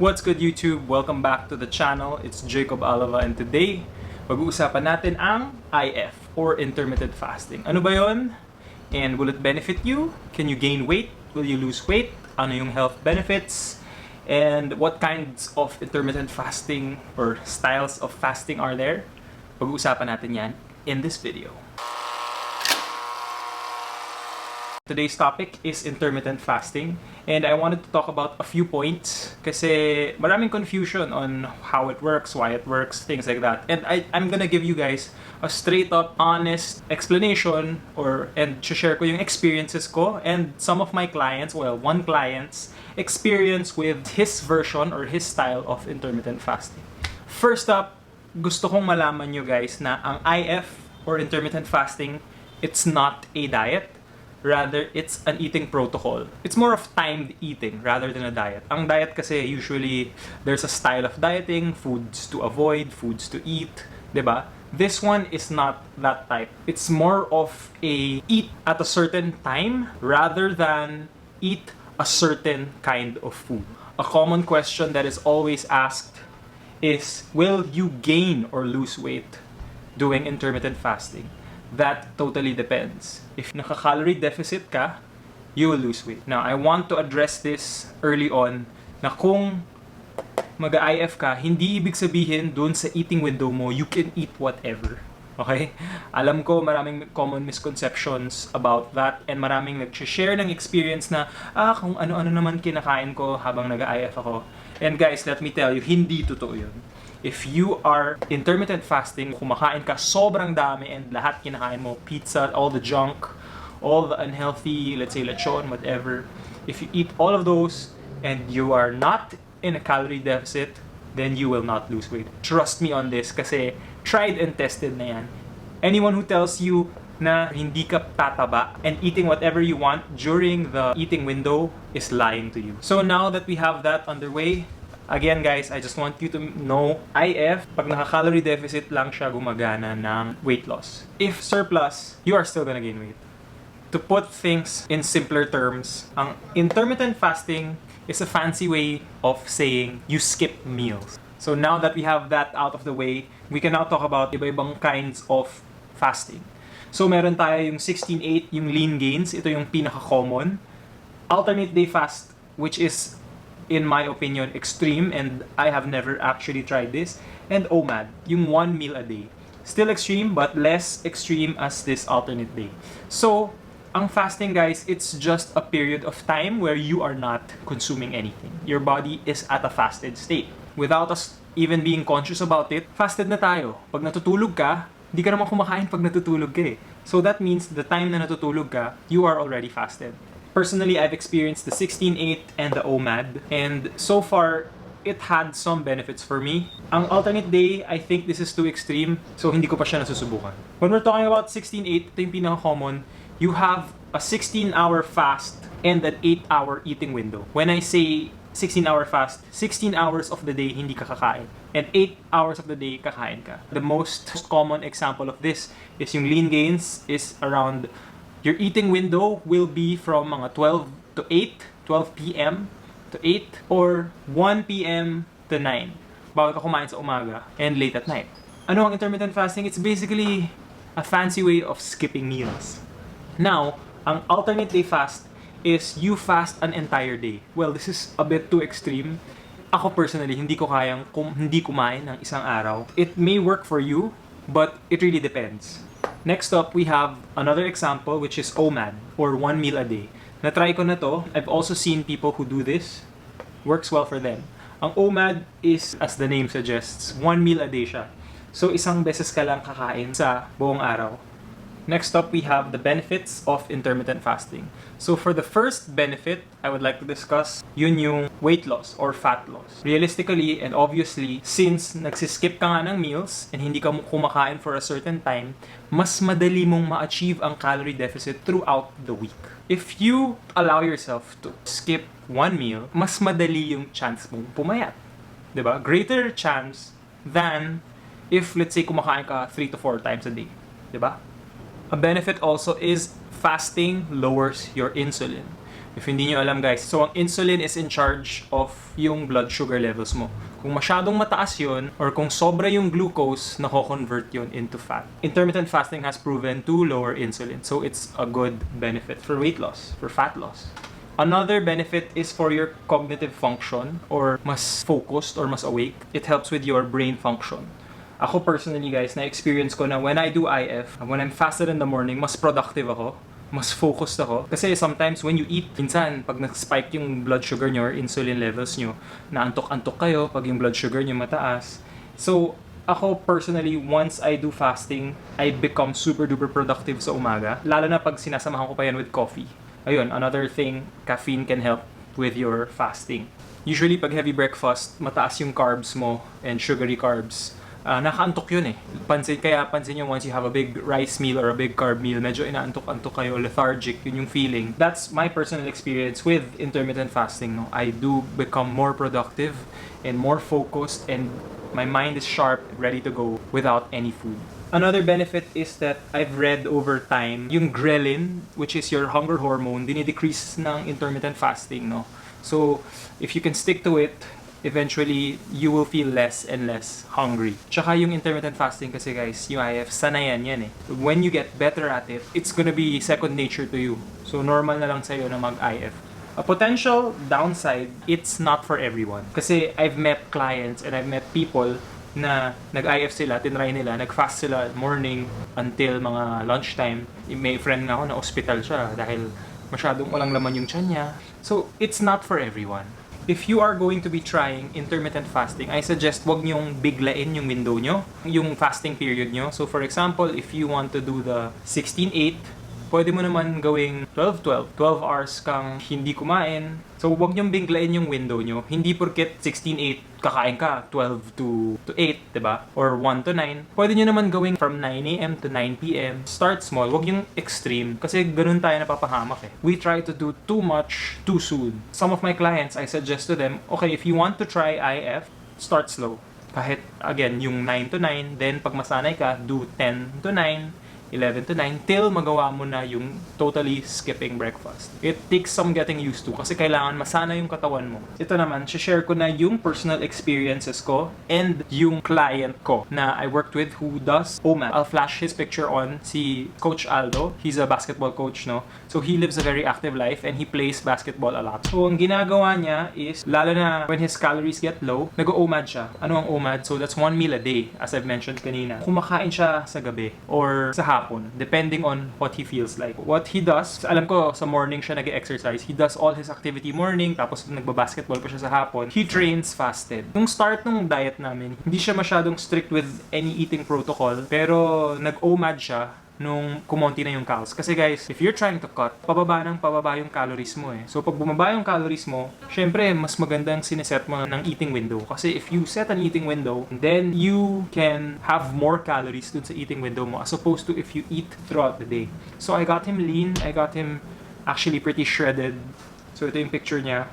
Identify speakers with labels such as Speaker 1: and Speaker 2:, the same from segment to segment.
Speaker 1: What's good YouTube? Welcome back to the channel. It's Jacobalava and today, pag-uusapan natin ang IF or intermittent fasting. Ano ba yon? And will it benefit you? Can you gain weight? Will you lose weight? Ano yung health benefits? And what kinds of intermittent fasting or styles of fasting are there? Pag-uusapan natin yan in this video. Today's topic is intermittent fasting and I wanted to talk about a few points kasi maraming confusion on how it works, why it works, things like that. And I'm gonna give you guys a straight up, honest explanation and share ko yung experiences ko and some of my clients, one client's experience with his version or his style of intermittent fasting. First up, gusto kong malaman nyo guys na ang IF or intermittent fasting, it's not a diet. Rather, it's an eating protocol. It's more of timed eating rather than a diet. Ang diet kasi usually, there's a style of dieting, foods to avoid, foods to eat, diba? This one is not that type. It's more of a eat at a certain time rather than eat a certain kind of food. A common question that is always asked is, will you gain or lose weight doing intermittent fasting? That totally depends. If naka-calorie deficit ka, you will lose weight. Now, I want to address this early on na kung mag-IF ka, hindi ibig sabihin dun sa eating window mo, you can eat whatever. Okay? Alam ko maraming common misconceptions about that and maraming nag-share ng experience na kung ano-ano naman kinakain ko habang nag-IF ako. And guys, let me tell you, hindi totoo yun. If you are intermittent fasting, kumakain ka sobrang dami and lahat kinakain mo, pizza, all the junk, all the unhealthy, let's say lechon, whatever. If you eat all of those and you are not in a calorie deficit, then you will not lose weight. Trust me on this kasi tried and tested na yan. Anyone who tells you na hindi ka tataba and eating whatever you want during the eating window is lying to you. So now that we have that underway, again guys, I just want you to know, IF, pag naka-calorie deficit lang siya gumagana ng weight loss. If surplus, you are still gonna gain weight. To put things in simpler terms, ang intermittent fasting is a fancy way of saying you skip meals. So now that we have that out of the way, we can now talk about iba-ibang kinds of fasting. So meron tayo yung 16-8, yung lean gains, ito yung pinaka-common. Alternate day fast, which is in my opinion, extreme, and I have never actually tried this. And OMAD, yung 1 meal a day. Still extreme, but less extreme as this alternate day. So, ang fasting guys, it's just a period of time where you are not consuming anything. Your body is at a fasted state. Without us even being conscious about it, fasted na tayo. Pag natutulog ka, hindi ka naman kumakain pag natutulog ka eh. So that means the time na natutulog ka, you are already fasted. Personally, I've experienced the 16-8 and the OMAD, and so far, it had some benefits for me. Ang alternate day, I think this is too extreme, so hindi ko pa siya nasusubukan. When we're talking about 16-8, ito yung pinaka-common, you have a 16-hour fast and an 8-hour eating window. When I say 16-hour fast, 16 hours of the day hindi ka kakain, and 8 hours of the day kakain ka. The most common example of this is yung lean gains is around your eating window will be from mga 12 to 8, 12 p.m. to 8, or 1 p.m. to 9. Bawal ka kumain sa umaga and late at night. Ano ang intermittent fasting? It's basically a fancy way of skipping meals. Now, ang alternate day fast is you fast an entire day. Well, this is a bit too extreme. Ako personally, hindi ko kayang hindi kumain ng isang araw. It may work for you, but it really depends. Next up, we have another example which is OMAD or 1 meal a day. Na-try ko na to. I've also seen people who do this. Works well for them. Ang OMAD is, as the name suggests, 1 meal a day siya. So isang beses ka lang kakain sa buong araw. Next up, we have the benefits of intermittent fasting. So for the first benefit, I would like to discuss yun yung weight loss or fat loss. Realistically and obviously, since nagsiskip ka nga ng meals and hindi ka kumakain for a certain time, mas madali mong ma-achieve ang calorie deficit throughout the week. If you allow yourself to skip one meal, mas madali yung chance mong pumayat. Diba? Greater chance than if, let's say, kumakain ka 3 to 4 times a day. Diba? A benefit also is fasting lowers your insulin. If hindi nyo alam guys, so ang insulin is in charge of yung blood sugar levels mo. Kung masyadong mataas yun, or kung sobra yung glucose, nako-convert yun into fat. Intermittent fasting has proven to lower insulin. So it's a good benefit for weight loss, for fat loss. Another benefit is for your cognitive function, or mas focused or mas awake. It helps with your brain function. Ako personally guys, na-experience ko na when I do IF, when I'm fasted in the morning, mas productive ako. Mas focused ako. Kasi sometimes when you eat, minsan pag nag-spike yung blood sugar nyo or insulin levels nyo, naantok-antok kayo pag yung blood sugar nyo mataas. So, ako personally, once I do fasting, I become super duper productive sa umaga. Lalo na pag sinasamahan ko pa yan with coffee. Ayun, another thing, caffeine can help with your fasting. Usually, pag heavy breakfast, mataas yung carbs mo and sugary carbs. Nakaantok yun eh. Kaya pansin nyo, once you have a big rice meal or a big carb meal, medyo inaantok-antok kayo, lethargic, yun yung feeling. That's my personal experience with intermittent fasting. No? I do become more productive and more focused, and my mind is sharp, ready to go without any food. Another benefit is that I've read over time, yung ghrelin, which is your hunger hormone, dinidecrease ng intermittent fasting. No? So, if you can stick to it, eventually, you will feel less and less hungry. Tsaka yung intermittent fasting kasi guys, yung IF, sanayan yan eh. When you get better at it, it's gonna be second nature to you. So normal na lang sa'yo na mag-IF. A potential downside, it's not for everyone. Kasi I've met clients and I've met people na nag-IF sila, tinry nila, nag-fast sila morning until mga lunchtime. May friend nga ako na hospital siya dahil masyadong walang laman yung tiyan niya. So, it's not for everyone. If you are going to be trying intermittent fasting, I suggest wag nyong biglain yung window nyo, yung fasting period nyo. So for example, if you want to do the 16-8, pwede mo naman gawing 12-12. 12 hours kang hindi kumain. So wag nyong biglain yung window nyo. Hindi porket 16-8 kakain ka 12 to 8, diba? Or 1 to 9. Pwede nyo naman gawing from 9 a.m. to 9 p.m. Start small. Wag yung extreme. Kasi ganun tayo napapahamak eh. We try to do too much too soon. Some of my clients, I suggest to them, okay, if you want to try IF, start slow. Kahit, again, yung 9 to 9, then pag masanay ka, do 10 to 9, 11 to 9, till magawa mo na yung totally skipping breakfast. It takes some getting used to kasi kailangan masana yung katawan mo. Ito naman, share ko na yung personal experiences ko and yung client ko na I worked with who does OMAD. I'll flash his picture on, si Coach Aldo. He's a basketball coach, no? So he lives a very active life and he plays basketball a lot. So ang ginagawa niya is, lalo na when his calories get low, nag-OMAD siya. Ano ang OMAD? So that's 1 meal a day, as I've mentioned kanina. Kumakain siya sa gabi or sa hapon, depending on what he feels like. What he does, alam ko sa morning siya nag-exercise. He does all his activity morning, tapos nagba-basketball pa siya sa hapon. He trains fasted. Nung start ng diet namin, hindi siya masyadong strict with any eating protocol, pero nag-OMAD siya nung kumonti na yung calories. Kasi guys, if you're trying to cut, pababa yung calories mo eh. So pag bumaba yung calories mo, syempre mas magandang sineset mo ng eating window. Kasi if you set an eating window, then you can have more calories dun sa eating window mo as opposed to if you eat throughout the day. So I got him lean, I got him actually pretty shredded. So ito yung picture niya,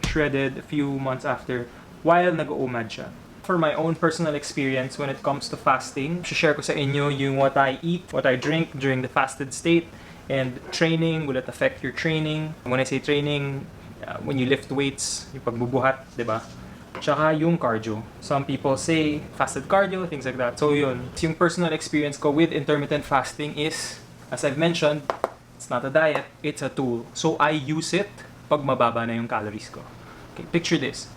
Speaker 1: shredded a few months after while nag-OMAD siya. For my own personal experience when it comes to fasting, share ko sa inyo yung what I eat, what I drink during the fasted state, and training, will it affect your training? When I say training, when you lift weights, yung pagbubuhat, diba? Tsaka yung cardio. Some people say fasted cardio, things like that. So yun, yung personal experience ko with intermittent fasting is, as I've mentioned, it's not a diet, it's a tool. So I use it pag mababa na yung calories ko. Okay, picture this.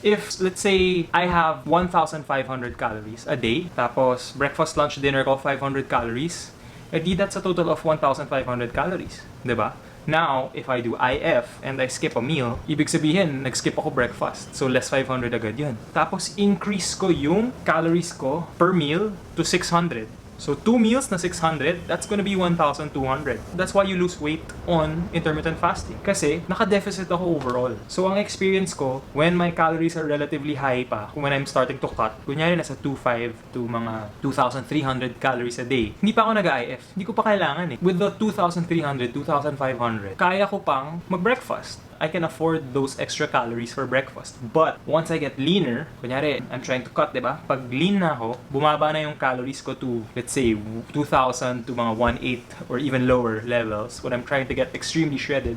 Speaker 1: If, let's say, I have 1,500 calories a day, tapos breakfast, lunch, dinner ko 500 calories, edi that's a total of 1,500 calories, diba? Now, if I do IF and I skip a meal, ibig sabihin, nag-skip ako breakfast. So, less 500 agad yun. Tapos, increase ko yung calories ko per meal to 600. So 2 meals na 600, that's gonna be 1,200. That's why you lose weight on intermittent fasting. Kasi naka-deficit ako overall. So ang experience ko, when my calories are relatively high pa, when I'm starting to cut, kunyari nasa 2,500 to mga 2,300 calories a day, hindi pa ako nag-IF. Hindi ko pa kailangan eh. With the 2,300, 2,500, kaya ko pang mag-breakfast. I can afford those extra calories for breakfast. But once I get leaner, kunyari, I'm trying to cut, diba? Pag lean na ako, bumaba na yung calories ko to, let's say, 2,000 to mga 1,800 or even lower levels. When I'm trying to get extremely shredded,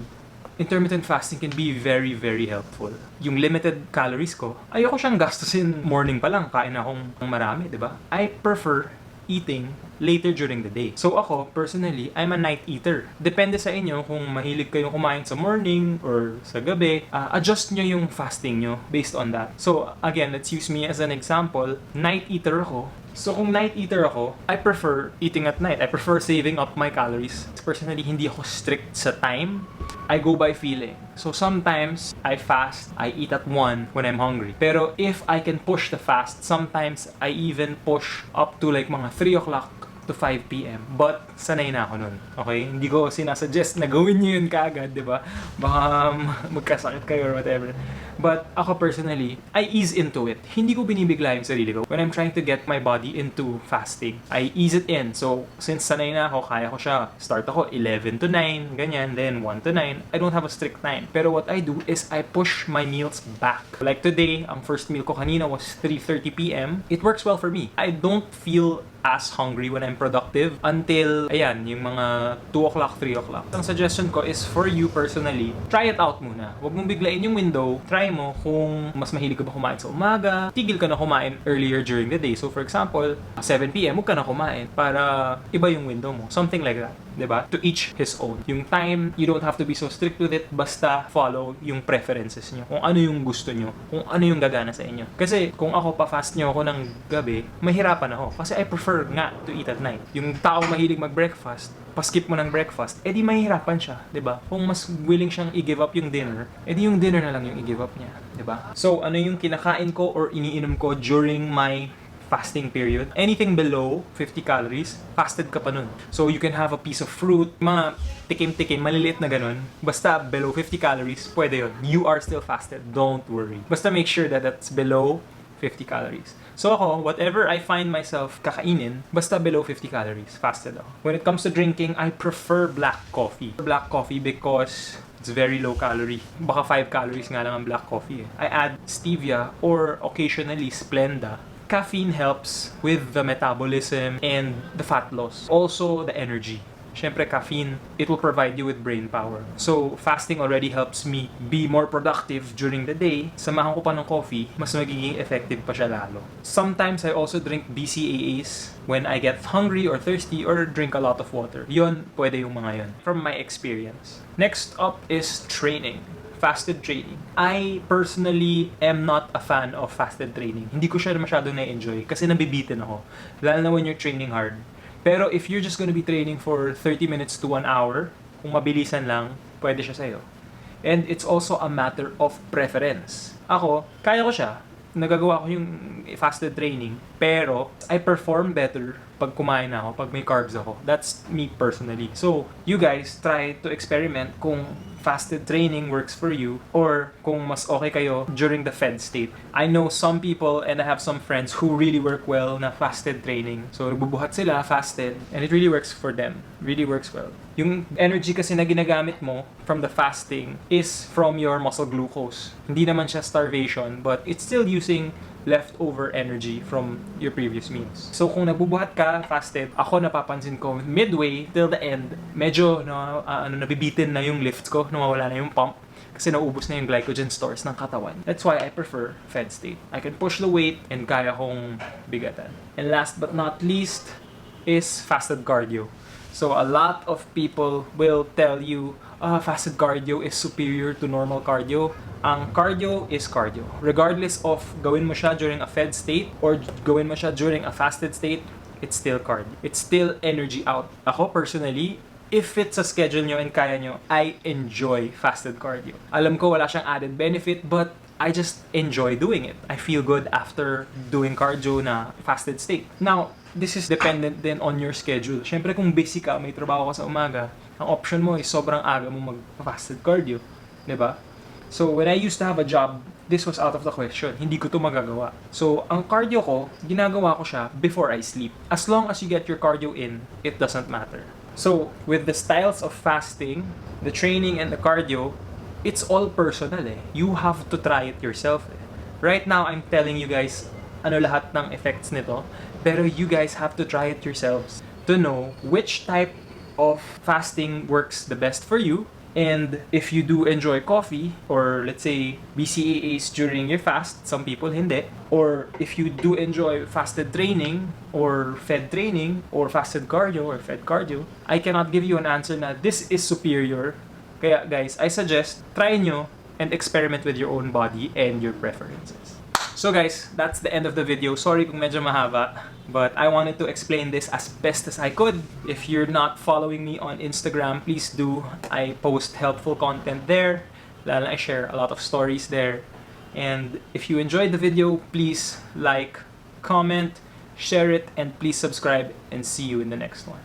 Speaker 1: intermittent fasting can be very, very helpful. Yung limited calories ko, ayoko siyang gastusin morning pa lang, kain akong marami, di ba? I prefer eating later during the day. So ako, personally, I'm a night eater. Depende sa inyo kung mahilig kayong kumain sa morning or sa gabi, adjust nyo yung fasting nyo based on that. So again, let's use me as an example. Night eater ako. So kung night eater ako, I prefer eating at night. I prefer saving up my calories. Personally, hindi ako strict sa time. I go by feeling. So sometimes I fast, I eat at 1 when I'm hungry. Pero if I can push the fast, sometimes I even push up to like mga 3 o'clock to 5 p.m. But sanay na ako nun. Okay? Hindi ko sinasuggest na gawin nyo yun kaagad, di ba? Baka magkasakit kayo or whatever. But ako personally, I ease into it. Hindi ko binibigla yung sarili ko. When I'm trying to get my body into fasting, I ease it in. So, since sanay na ako, kaya ko siya. Start ako 11 to 9, ganyan, then 1 to 9. I don't have a strict time. Pero what I do is I push my meals back. Like today, ang first meal ko kanina was 3:30 p.m. It works well for me. I don't feel as hungry when I'm productive until, ayan, yung mga 2 o'clock, 3 o'clock. Ang suggestion ko is for you personally, try it out muna. Huwag mong biglain yung window. Try mo kung mas mahilig ka ba kumain sa umaga. Tigil ka na kumain earlier during the day. So for example, 7 p.m. huwag ka na kumain para iba yung window mo. Something like that. Diba? To each his own. Yung time, you don't have to be so strict with it. Basta follow yung preferences nyo. Kung ano yung gusto nyo. Kung ano yung gagana sa inyo. Kasi kung ako pa-fast nyo ako ng gabi, mahirapan ako. Kasi I prefer nga to eat at night. Yung tao mahilig mag-breakfast, pa-skip mo ng breakfast, edi mahihirapan siya. Diba? Kung mas willing siyang i-give up yung dinner, edi yung dinner na lang yung i-give up niya. Diba? So, ano yung kinakain ko or iniinom ko during my fasting period? Anything below 50 calories, fasted ka pa nun. So you can have a piece of fruit, mga tikim-tikim, maliliit na ganun. Basta below 50 calories, pwede yun. You are still fasted, don't worry. Basta make sure that that's below 50 calories. So ako, whatever I find myself kakainin, basta below 50 calories, fasted ako. When it comes to drinking, I prefer black coffee. Black coffee because it's very low calorie. Baka 5 calories nga lang ang black coffee. I add stevia or occasionally Splenda. Caffeine helps with the metabolism and the fat loss. Also, the energy. Syempre, caffeine, it will provide you with brain power. So, fasting already helps me be more productive during the day. Samahan ko pa ng coffee, mas magiging effective pa siya lalo. Sometimes, I also drink BCAAs when I get hungry or thirsty or drink a lot of water. Yun, pwede yung mga yun. From my experience. Next up is training. Fasted training. I personally am not a fan of fasted training. Hindi ko siya masyado na-enjoy kasi nabibitin ako. Lalo na when you're training hard. Pero if you're just gonna be training for 30 minutes to 1 hour, kung mabilisan lang, pwede siya sa'yo. And it's also a matter of preference. Ako, kaya ko siya. Nagagawa ko yung fasted training. Pero, I perform better pag kumain ako, pag may carbs ako. That's me personally. So, you guys try to experiment kung fasted training works for you or kung mas okay kayo during the fed state. I know some people and I have some friends who really work well na fasted training. So, nagbubuhat sila fasted and it really works for them. Really works well. Yung energy kasi na ginagamit mo from the fasting is from your muscle glucose. Hindi naman siya starvation but it's still using leftover energy from your previous meals. So kung nagbubuhat ka fasted, ako napapansin ko midway till the end, medyo nabibitin na yung lifts ko, nawawala na yung pump kasi naubos na yung glycogen stores ng katawan. That's why I prefer fed state. I can push the weight and kaya kong bigatan. And last but not least is fasted cardio. So a lot of people will tell you, fasted cardio is superior to normal cardio. Ang cardio is cardio. Regardless of gawin mo siya during a fed state or gawin mo siya during a fasted state, it's still cardio. It's still energy out. Ako personally, if it's a schedule nyo and kaya nyo, I enjoy fasted cardio. Alam ko wala siyang added benefit, but I just enjoy doing it. I feel good after doing cardio na fasted state. Now, this is dependent then on your schedule. Syempre kung busy ka, may trabaho ka sa umaga, ang option mo is sobrang aga mo mag-fasted cardio. 'Di ba? So, when I used to have a job, this was out of the question. Hindi ko to magagawa. So, ang cardio ko, ginagawa ko siya before I sleep. As long as you get your cardio in, it doesn't matter. So, with the styles of fasting, the training and the cardio, it's all personal eh. You have to try it yourself eh. Right now, I'm telling you guys ano lahat ng effects nito, pero you guys have to try it yourselves to know which type of fasting works the best for you And if you do enjoy coffee, or let's say BCAAs during your fast, some people hindi, or if you do enjoy fasted training, or fed training, or fasted cardio, or fed cardio, I cannot give you an answer na this is superior. Kaya guys, I suggest try nyo and experiment with your own body and your preferences. So guys, that's the end of the video. Sorry kung medyo mahaba, but I wanted to explain this as best as I could. If you're not following me on Instagram, please do. I post helpful content there. I share a lot of stories there. And if you enjoyed the video, please like, comment, share it, and please subscribe, and see you in the next one.